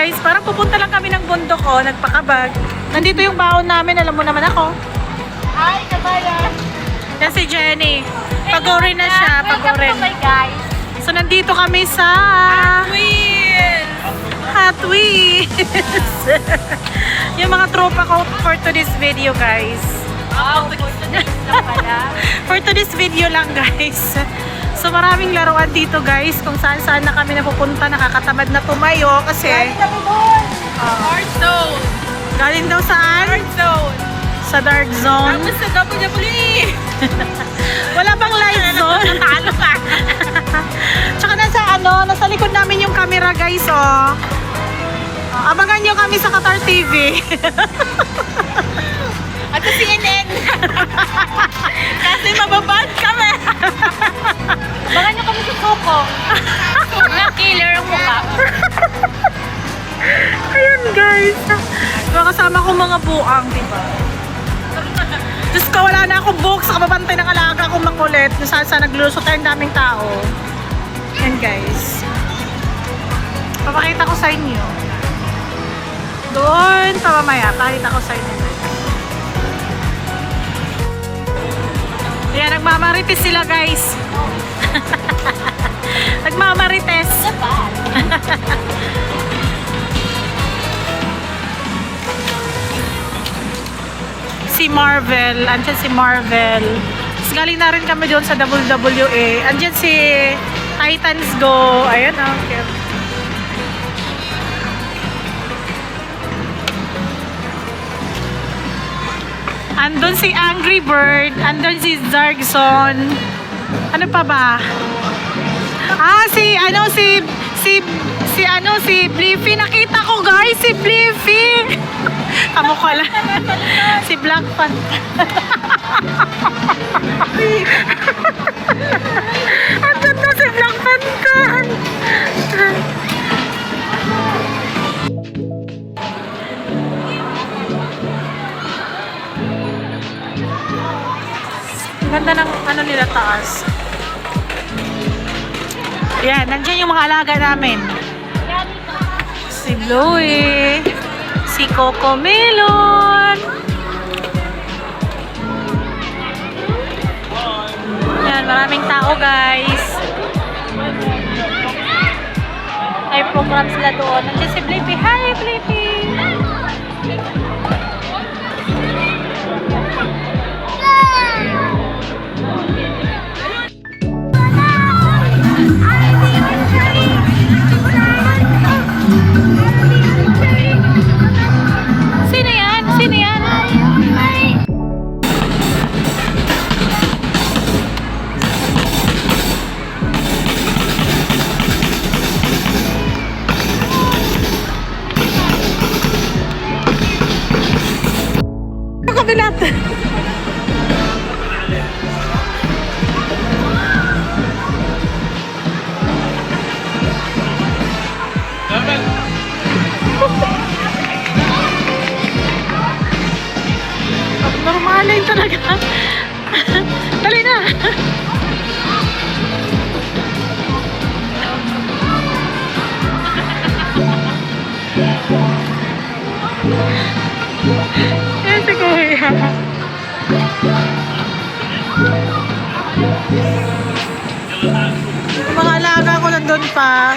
guys, parang pupunta lang kami ng bundok, oh, nagpakabag. Nandito yung baon namin, alam mo naman ako. Hi, kabayan! Yan si Jenny. Pagorin na siya, pagorin. Welcome to my guys. So nandito kami sa Hot Wheels. Yung mga tropa ko for today's video, guys. Wow, gusto na lang pala. For today's video lang, guys. So maraming laruan dito, guys. Kung saan-saan na kami napupunta, nakakatamad na tumayo kasi Kami doon. Hard zone. galing daw saan? Hard zone. Sa dark zone. Tapos sa WWE. Wala bang light zone? Natalo ka. Tsaka nasa likod namin yung camera, guys, oh. Abangan nyo kami sa Qatar TV. At sa CNN. Kasi mababad kami. Baka nyo kami sa Coco. Mga killer ang mukha. Ayan, guys. Kasama ko mga buang, diba? Diyos ko, wala na akong book sa kababantay ng alaga kong makulit. Saan naglulusot tayong daming tao. Ayan, guys. Papakita ko sa inyo. Doon, pamamaya. Pakita ko sa inyo. Ayan, nagmamarites sila, guys. Nagmamarites. Si Marvel, andyan si Marvel. Tapos galing na rin kami doon sa WWE. Andyan si Titans Go. Ayan, okay. Andun si Angry Bird. Andun si Zargson. Ano pa ba? Si Blippi. Nakita ko, guys, si Blippi. Kamukha lang. Si Black Panther. Andun na si Black Panther. Ganda ng ano nila taas. Yan, nandiyan yung mga alaga namin. Si Bluey, si Coco Melon. Yan, maraming tao, guys. May program sila doon. Nandiyan si Blippi. Hi, Blippi! Sino yan? Sino yan? Kabilat. Normal lang talaga. Dali na. Yan si Kuya. Mga alaga ko nandun pa.